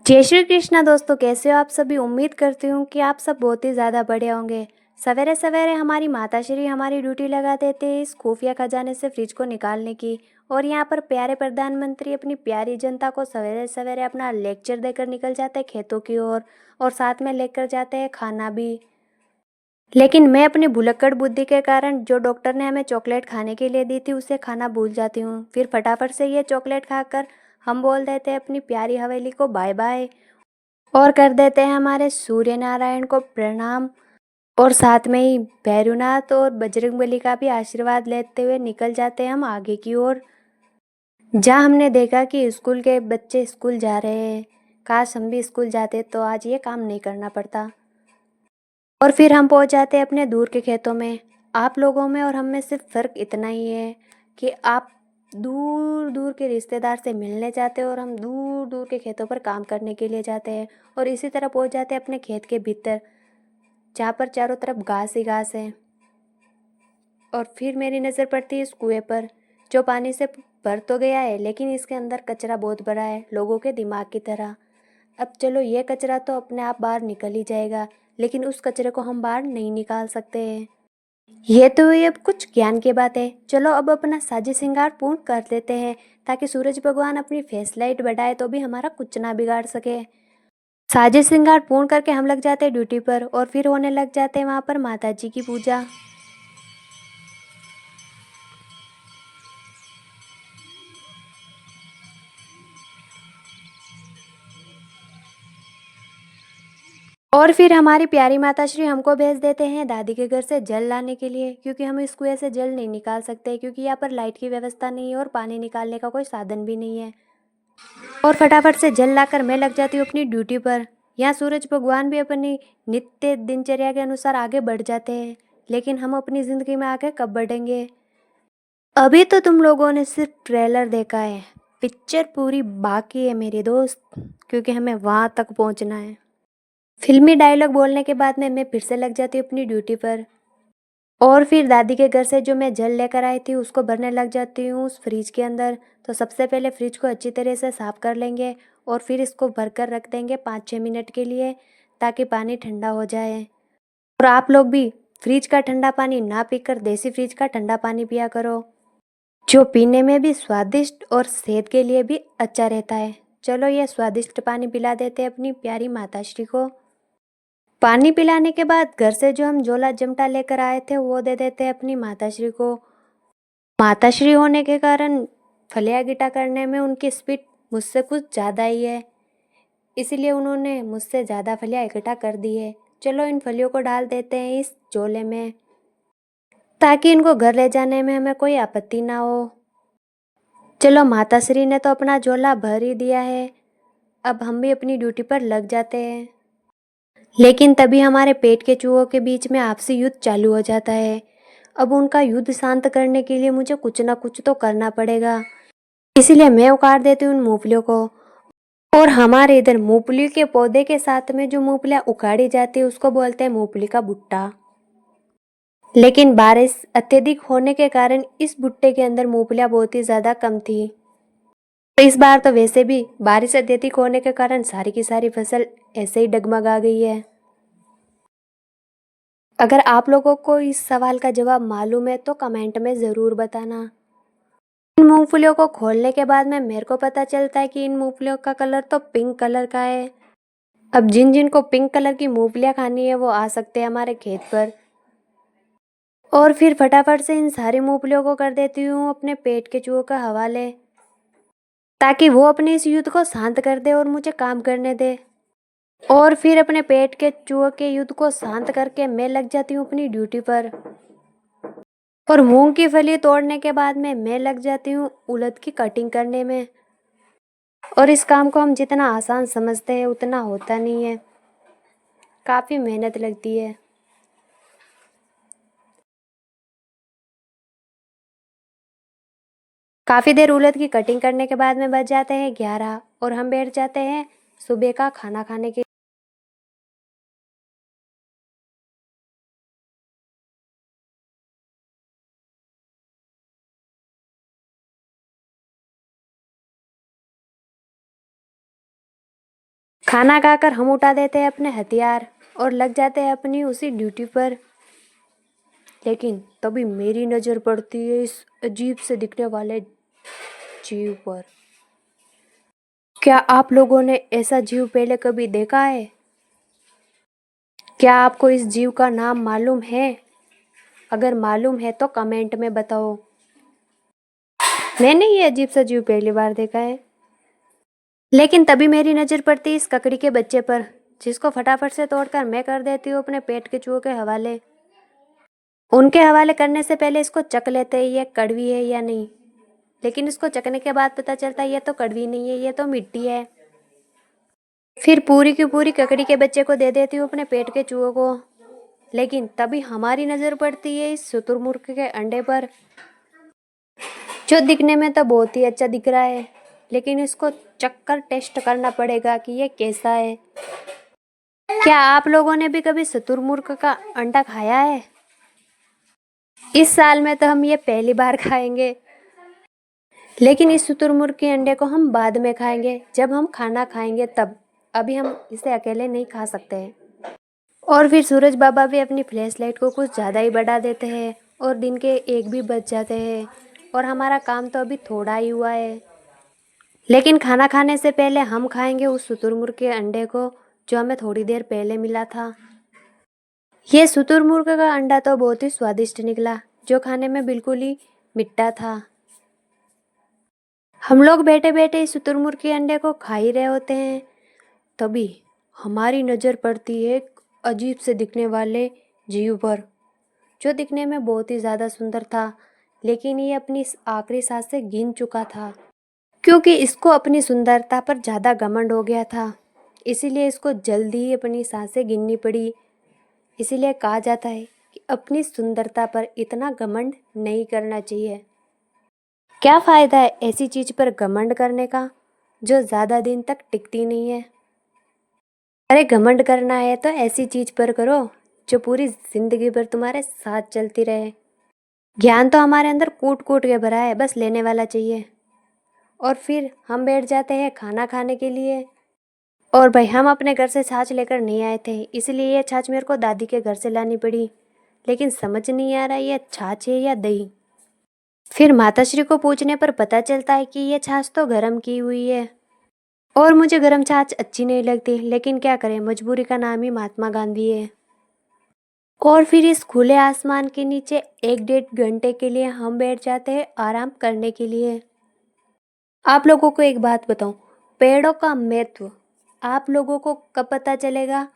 जय श्री कृष्णा दोस्तों, कैसे हो आप सभी। उम्मीद करती हूँ कि आप सब बहुत ही ज़्यादा बढ़िया होंगे। सवेरे सवेरे हमारी माताश्री हमारी ड्यूटी लगा देते हैं इस खुफिया खजाने से फ्रिज को निकालने की। और यहाँ पर प्यारे प्रधानमंत्री अपनी प्यारी जनता को सवेरे सवेरे अपना लेक्चर देकर निकल जाते हैं खेतों की ओर। और साथ में लेकर जाते हैं खाना भी। लेकिन मैं अपनी भुलक्कड़ बुद्धि के कारण जो डॉक्टर ने हमें चॉकलेट खाने के लिए दी थी उसे खाना भूल जाती हूँ। फिर फटाफट से ये चॉकलेट खाकर हम बोल देते हैं अपनी प्यारी हवेली को बाय बाय। और कर देते हैं हमारे सूर्य नारायण को प्रणाम। और साथ में ही भैरवनाथ और बजरंगबली का भी आशीर्वाद लेते हुए निकल जाते हैं हम आगे की ओर। जहाँ हमने देखा कि स्कूल के बच्चे स्कूल जा रहे हैं। काश हम भी स्कूल जाते तो आज ये काम नहीं करना पड़ता। और फिर हम पहुंच जाते हैं अपने दूर के खेतों में। आप लोगों में और हम में सिर्फ फ़र्क इतना ही है कि आप दूर दूर के रिश्तेदार से मिलने जाते हैं और हम दूर दूर के खेतों पर काम करने के लिए जाते हैं। और इसी तरह पहुंच जाते हैं अपने खेत के भीतर, जहाँ पर चारों तरफ घास ही घास है। और फिर मेरी नज़र पड़ती है इस कुएं पर, जो पानी से भर तो गया है लेकिन इसके अंदर कचरा बहुत बड़ा है, लोगों के दिमाग की तरह। अब चलो, ये कचरा तो अपने आप बाहर निकल ही जाएगा, लेकिन उस कचरे को हम बाहर नहीं निकाल सकते हैं। ये तो हुई अब कुछ ज्ञान की बात है। चलो अब अपना साजे श्रृंगार पूर्ण कर लेते हैं, ताकि सूरज भगवान अपनी फेस लाइट बढ़ाए तो भी हमारा कुछ ना बिगाड़ सके। साजे श्रृंगार पूर्ण करके हम लग जाते हैं ड्यूटी पर और फिर होने लग जाते हैं वहाँ पर माता जी की पूजा। और फिर हमारी प्यारी माता श्री हमको भेज देते हैं दादी के घर से जल लाने के लिए, क्योंकि हम इस कुएं से जल नहीं निकाल सकते, क्योंकि यहाँ पर लाइट की व्यवस्था नहीं है और पानी निकालने का कोई साधन भी नहीं है। और फटाफट से जल लाकर मैं लग जाती हूँ अपनी ड्यूटी पर। यहाँ सूरज भगवान भी अपनी नित्य दिनचर्या के अनुसार आगे बढ़ जाते हैं, लेकिन हम अपनी ज़िंदगी में आगे कब बढ़ेंगे। अभी तो तुम लोगों ने सिर्फ ट्रेलर देखा है, पिक्चर पूरी बाकी है मेरे दोस्त, क्योंकि हमें वहाँ तक पहुँचना है। फिल्मी डायलॉग बोलने के बाद में मैं फिर से लग जाती हूँ अपनी ड्यूटी पर। और फिर दादी के घर से जो मैं जल लेकर आई थी उसको भरने लग जाती हूँ उस फ्रिज के अंदर। तो सबसे पहले फ्रिज को अच्छी तरह से साफ कर लेंगे और फिर इसको भरकर रख देंगे 5-6 मिनट के लिए, ताकि पानी ठंडा हो जाए। और आप लोग भी फ्रिज का ठंडा पानी ना पीकर देसी फ्रिज का ठंडा पानी पिया करो, जो पीने में भी स्वादिष्ट और सेहत के लिए भी अच्छा रहता है। चलो, ये स्वादिष्ट पानी पिला देते हैं अपनी प्यारी माताश्री को। पानी पिलाने के बाद घर से जो हम झोला जमटा लेकर आए थे वो दे देते हैं अपनी माताश्री को। माताश्री होने के कारण फलिया गिटा करने में उनकी स्पीड मुझसे कुछ ज़्यादा ही है, इसीलिए उन्होंने मुझसे ज़्यादा फलियाँ इकट्ठा कर दी है। चलो, इन फलियों को डाल देते हैं इस झोले में, ताकि इनको घर ले जाने में हमें कोई आपत्ति ना हो। चलो, माताश्री ने तो अपना झोला भर ही दिया है, अब हम भी अपनी ड्यूटी पर लग जाते हैं। लेकिन तभी हमारे पेट के चूहों के बीच में आपसी युद्ध चालू हो जाता है। अब उनका युद्ध शांत करने के लिए मुझे कुछ ना कुछ तो करना पड़ेगा, इसीलिए मैं उखाड़ देती हूँ उन मूंगफलियों को। और हमारे इधर मूंगफली के पौधे के साथ में जो मूंगफलियाँ उखाड़ी जाती है उसको बोलते हैं मूंगफली का भुट्टा। लेकिन बारिश अत्यधिक होने के कारण इस भुट्टे के अंदर मूंगफलियाँ बहुत ही ज़्यादा कम थी। तो इस बार तो वैसे भी बारिश अत्यधिक होने के कारण सारी की सारी फसल ऐसे ही डगमगा गई है। अगर आप लोगों को इस सवाल का जवाब मालूम है तो कमेंट में ज़रूर बताना। इन मूंगफलियों को खोलने के बाद में मेरे को पता चलता है कि इन मूंगफलियों का कलर तो पिंक कलर का है। अब जिन जिन को पिंक कलर की मूंगफलियाँ खानी है वो आ सकते हैं हमारे खेत पर। और फिर फटाफट से इन सारी मूंगफलियों को कर देती हूँ अपने पेट के चूहों का हवाले, ताकि वो अपने इस युद्ध को शांत कर दे और मुझे काम करने दे। और फिर अपने पेट के चूहों के युद्ध को शांत करके मैं लग जाती हूँ अपनी ड्यूटी पर। और मूंग की फली तोड़ने के बाद में मैं लग जाती हूँ उड़द की कटिंग करने में। और इस काम को हम जितना आसान समझते हैं उतना होता नहीं है, काफ़ी मेहनत लगती है। काफ़ी देर उड़द की कटिंग करने के बाद में बज जाते हैं 11 और हम बैठ जाते हैं सुबह का खाना खाने के। खाना खाकर हम उठा देते हैं अपने हथियार और लग जाते हैं अपनी उसी ड्यूटी पर। लेकिन तभी मेरी नज़र पड़ती है इस अजीब से दिखने वाले जीव पर। क्या आप लोगों ने ऐसा जीव पहले कभी देखा है? क्या आपको इस जीव का नाम मालूम है? अगर मालूम है तो कमेंट में बताओ। मैंने ये अजीब सा जीव पहली बार देखा है। लेकिन तभी मेरी नज़र पड़ती इस ककड़ी के बच्चे पर, जिसको फटाफट से तोड़कर मैं कर देती हूँ अपने पेट के चूहों के हवाले। उनके हवाले करने से पहले इसको चख लेते हैं ये कड़वी है या नहीं। लेकिन इसको चखने के बाद पता चलता है ये तो कड़वी नहीं है, ये तो मिट्टी है। फिर पूरी की पूरी ककड़ी के बच्चे को दे देती हूँ अपने पेट के चूहों को। लेकिन तभी हमारी नज़र पड़ती है इस शुतुरमुर्ग के अंडे पर, जो दिखने में तो बहुत ही अच्छा दिख रहा है, लेकिन इसको चखकर टेस्ट करना पड़ेगा कि ये कैसा है। क्या आप लोगों ने भी कभी शुतुरमुर्ग का अंडा खाया है? इस साल में तो हम ये पहली बार खाएंगे, लेकिन इस शुतुरमुर्ग के अंडे को हम बाद में खाएंगे, जब हम खाना खाएंगे तब। अभी हम इसे अकेले नहीं खा सकते हैं। और फिर सूरज बाबा भी अपनी फ्लैश लाइट को कुछ ज़्यादा ही बढ़ा देते हैं और दिन के 1 भी बज जाते हैं और हमारा काम तो अभी थोड़ा ही हुआ है। लेकिन खाना खाने से पहले हम खाएंगे उस शुतुरमुर्ग के अंडे को, जो हमें थोड़ी देर पहले मिला था। ये शुतुरमुर्ग का अंडा तो बहुत ही स्वादिष्ट निकला, जो खाने में बिल्कुल ही मिठा था। हम लोग बैठे बैठे इस शुतुरमुर्ग के अंडे को खा ही रहे होते हैं, तभी हमारी नज़र पड़ती है एक अजीब से दिखने वाले जीव पर, जो दिखने में बहुत ही ज़्यादा सुंदर था। लेकिन ये अपनी आखिरी सांस से गिन चुका था, क्योंकि इसको अपनी सुंदरता पर ज़्यादा घमंड हो गया था। इसीलिए इसको जल्दी ही अपनी सांसें गिननी पड़ी। इसीलिए कहा जाता है कि अपनी सुंदरता पर इतना घमंड नहीं करना चाहिए। क्या फ़ायदा है ऐसी चीज़ पर घमंड करने का जो ज़्यादा दिन तक टिकती नहीं है। अरे घमंड करना है तो ऐसी चीज़ पर करो जो पूरी ज़िंदगी भर तुम्हारे साथ चलती रहे। ज्ञान तो हमारे अंदर कूट कूट के भरा है, बस लेने वाला चाहिए। और फिर हम बैठ जाते हैं खाना खाने के लिए। और भाई हम अपने घर से छाछ लेकर नहीं आए थे, इसलिए ये छाछ मेरे को दादी के घर से लानी पड़ी। लेकिन समझ नहीं आ रहा ये छाछ है या दही। फिर माताश्री को पूछने पर पता चलता है कि ये छाछ तो गर्म की हुई है और मुझे गर्म छाछ अच्छी नहीं लगती, लेकिन क्या करें, मजबूरी का नाम ही महात्मा गांधी है। और फिर इस खुले आसमान के नीचे 1 डेढ़ घंटे के लिए हम बैठ जाते हैं आराम करने के लिए। आप लोगों को एक बात बताऊं, पेड़ों का महत्व आप लोगों को कब पता चलेगा?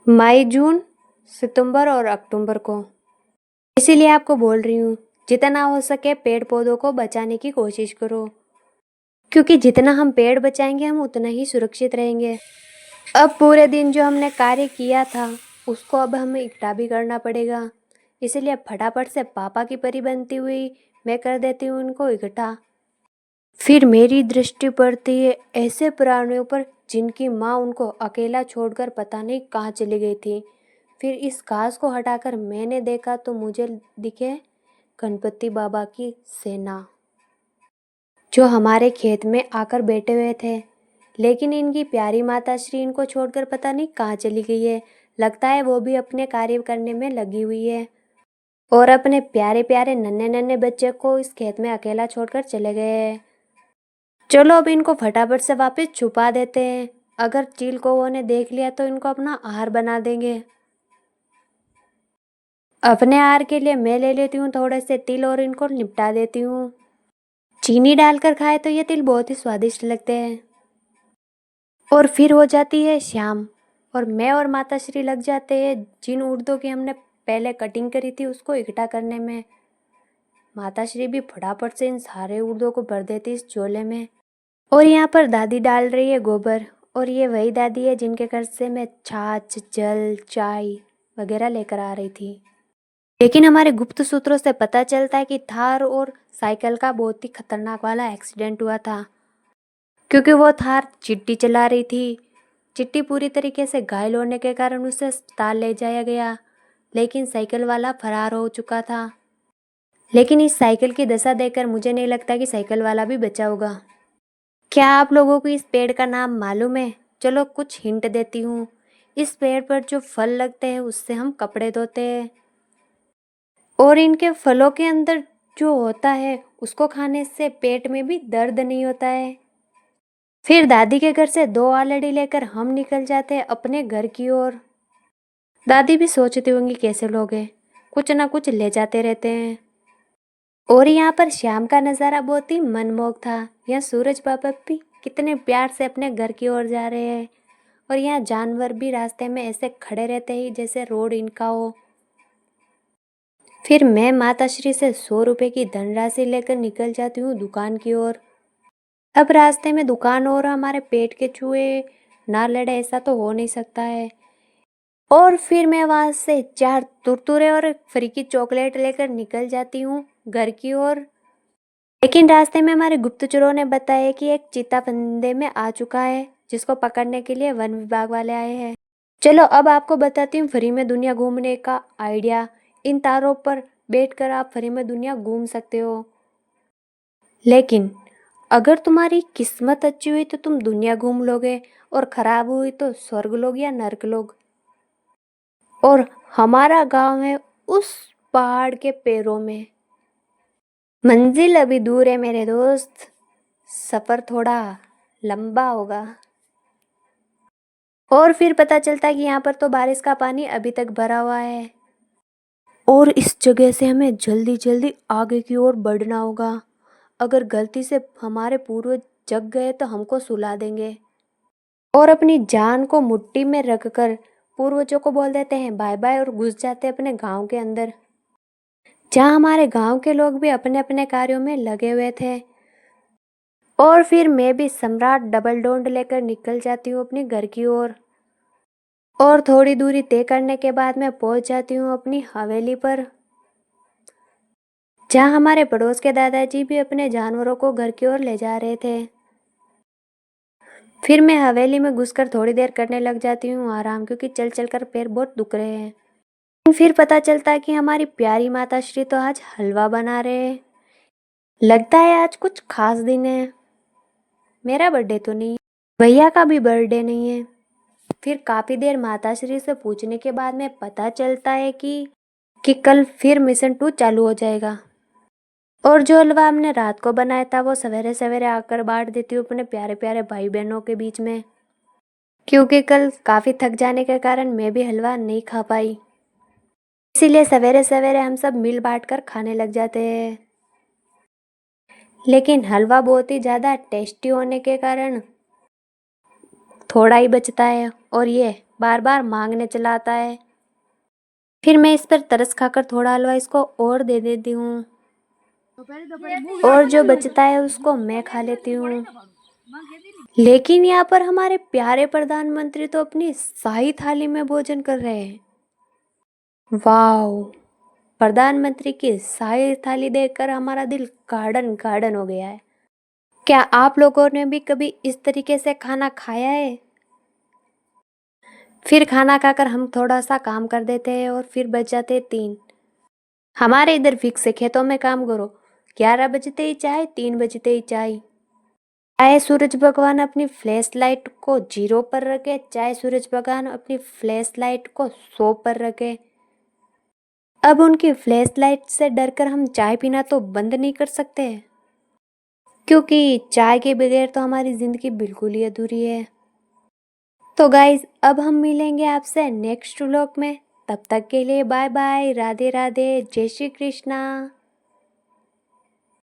मई, जून, सितंबर और अक्टूबर को। इसीलिए आपको बोल रही हूँ, जितना हो सके पेड़ पौधों को बचाने की कोशिश करो, क्योंकि जितना हम पेड़ बचाएंगे हम उतना ही सुरक्षित रहेंगे। अब पूरे दिन जो हमने कार्य किया था उसको अब हमें इकट्ठा भी करना पड़ेगा, इसलिए फटाफट से पापा की परी बनती हुई मैं कर देती हूँ उनको इकट्ठा। फिर मेरी दृष्टि पड़ती है ऐसे प्राणियों पर जिनकी माँ उनको अकेला छोड़कर पता नहीं कहाँ चली गई थी। फिर इस घास को हटाकर मैंने देखा तो मुझे दिखे गणपति बाबा की सेना, जो हमारे खेत में आकर बैठे हुए थे। लेकिन इनकी प्यारी माता श्री इनको छोड़कर पता नहीं कहाँ चली गई है। लगता है वो भी अपने कार्य करने में लगी हुई है और अपने प्यारे प्यारे नन्हे नन्हे बच्चे को इस खेत में अकेला छोड़कर चले गए हैं। चलो अब इनको फटाफट से वापस छुपा देते हैं। अगर चील कौवों ने देख लिया तो इनको अपना आहार बना देंगे। अपने आहार के लिए मैं ले लेती हूँ थोड़े से तिल और इनको निपटा देती हूँ। चीनी डालकर खाए तो ये तिल बहुत ही स्वादिष्ट लगते हैं। और फिर हो जाती है शाम और मैं और माताश्री लग जाते हैं जिन उड़दों की हमने पहले कटिंग करी थी उसको इकट्ठा करने में। माताश्री भी फटाफट से इन सारे उड़दों को भर देती इस झोले में। और यहाँ पर दादी डाल रही है गोबर, और ये वही दादी है जिनके घर से मैं छाछ, जल, चाय वगैरह लेकर आ रही थी। लेकिन हमारे गुप्त सूत्रों से पता चलता है कि थार और साइकिल का बहुत ही खतरनाक वाला एक्सीडेंट हुआ था, क्योंकि वो थार चिट्टी चला रही थी। चिट्टी पूरी तरीके से घायल होने के कारण उसे अस्पताल ले जाया गया, लेकिन साइकिल वाला फरार हो चुका था। लेकिन इस साइकिल की दशा देखकर मुझे नहीं लगता कि साइकिल वाला भी बचा होगा। क्या आप लोगों को इस पेड़ का नाम मालूम है चलो कुछ हिंट देती हूँ। इस पेड़ पर जो फल लगते हैं उससे हम कपड़े धोते हैं, और इनके फलों के अंदर जो होता है उसको खाने से पेट में भी दर्द नहीं होता है। फिर दादी के घर से 2 आलड़ी लेकर हम निकल जाते हैं अपने घर की ओर। दादी भी सोचती होंगी कैसे लोग हैं, कुछ ना कुछ ले जाते रहते हैं। और यहाँ पर शाम का नज़ारा बहुत ही मनमोहक था। यहाँ सूरज बाबा भी कितने प्यार से अपने घर की ओर जा रहे हैं, और यहाँ जानवर भी रास्ते में ऐसे खड़े रहते हैं जैसे रोड इनका हो। फिर मैं माताश्री से 100 रुपये की धनराशि लेकर निकल जाती हूँ दुकान की ओर। अब रास्ते में दुकान और हमारे पेट के चूहे ना लड़े ऐसा तो हो नहीं सकता है। और फिर मैं वहाँ से 4 कुरकुरे और एक फ्री की चॉकलेट लेकर निकल जाती हूँ घर की ओर। लेकिन रास्ते में हमारे गुप्तचरों ने बताया कि एक चीता फंदे में आ चुका है, जिसको पकड़ने के लिए वन विभाग वाले आए हैं। चलो अब आपको बताती हूँ फ्री में दुनिया घूमने का आइडिया। इन तारों पर बैठकर आप फ्री में दुनिया घूम सकते हो, लेकिन अगर तुम्हारी किस्मत अच्छी हुई तो तुम दुनिया घूम लोगे, और खराब हुई तो स्वर्ग लोग या नर्क लोग। और हमारा गांव है उस पहाड़ के पैरों में। मंजिल अभी दूर है मेरे दोस्त, सफर थोड़ा लंबा होगा। और फिर पता चलता है कि यहाँ पर तो बारिश का पानी अभी तक भरा हुआ है, और इस जगह से हमें जल्दी जल्दी आगे की ओर बढ़ना होगा। अगर गलती से हमारे पूर्वज जग गए तो हमको सुला देंगे, और अपनी जान को मुट्ठी में रखकर पूर्वजों को बोल देते हैं बाय बाय और घुस जाते हैं अपने गांव के अंदर, जहाँ हमारे गांव के लोग भी अपने अपने कार्यों में लगे हुए थे। और फिर मैं भी सम्राट डबल डोंड लेकर निकल जाती हूँ अपने घर की ओर। और थोड़ी दूरी तय करने के बाद मैं पहुंच जाती हूँ अपनी हवेली पर, जहाँ हमारे पड़ोस के दादाजी भी अपने जानवरों को घर की ओर ले जा रहे थे। फिर मैं हवेली में घुसकर थोड़ी देर करने लग जाती हूँ आराम, क्योंकि चल चल कर पैर बहुत दुख रहे हैं। फिर पता चलता है कि हमारी प्यारी माता श्री तो आज हलवा बना रहे हैं। लगता है आज कुछ खास दिन है। मेरा बर्थडे तो नहीं, भैया का भी बर्थडे नहीं है। फिर काफ़ी देर माता श्री से पूछने के बाद में पता चलता है कि कल फिर मिशन 2 चालू हो जाएगा। और जो हलवा हमने रात को बनाया था वो सवेरे सवेरे आकर बांट देती हूँ अपने प्यारे प्यारे भाई बहनों के बीच में, क्योंकि कल काफ़ी थक जाने के कारण मैं भी हलवा नहीं खा पाई। इसीलिए सवेरे सवेरे हम सब मिल बांट कर खाने लग जाते हैं। लेकिन हलवा बहुत ही ज़्यादा टेस्टी होने के कारण थोड़ा ही बचता है, और ये बार बार मांगने चला आता है। फिर मैं इस पर तरस खाकर थोड़ा हलवा इसको और दे देती हूँ, और जो बचता है उसको मैं खा लेती हूँ। लेकिन यहाँ पर हमारे प्यारे प्रधानमंत्री तो अपनी शाही थाली में भोजन कर रहे हैं। वाह, प्रधानमंत्री की शाही थाली देखकर हमारा दिल गार्डन गार्डन हो गया है। क्या आप लोगों ने भी कभी इस तरीके से खाना खाया है? फिर खाना खाकर हम थोड़ा सा काम कर देते हैं, और फिर बच जाते हैं 3। हमारे इधर फिक्स है खेतों में काम करो, 11 बजते ही चाय, 3 बजते ही चाय। चाहे सूरज भगवान अपनी फ्लैश लाइट को 0 पर रखे, चाहे सूरज भगवान अपनी फ्लैश लाइट को 100 पर रखे। अब उनकी फ्लैश लाइट से डरकर हम चाय पीना तो बंद नहीं कर सकते, क्योंकि चाय के बगैर तो हमारी जिंदगी बिल्कुल ही अधूरी है। तो गाइज अब हम मिलेंगे आपसे नेक्स्ट व्लॉग में। तब तक के लिए बाय बाय, राधे राधे, जय श्री कृष्णा।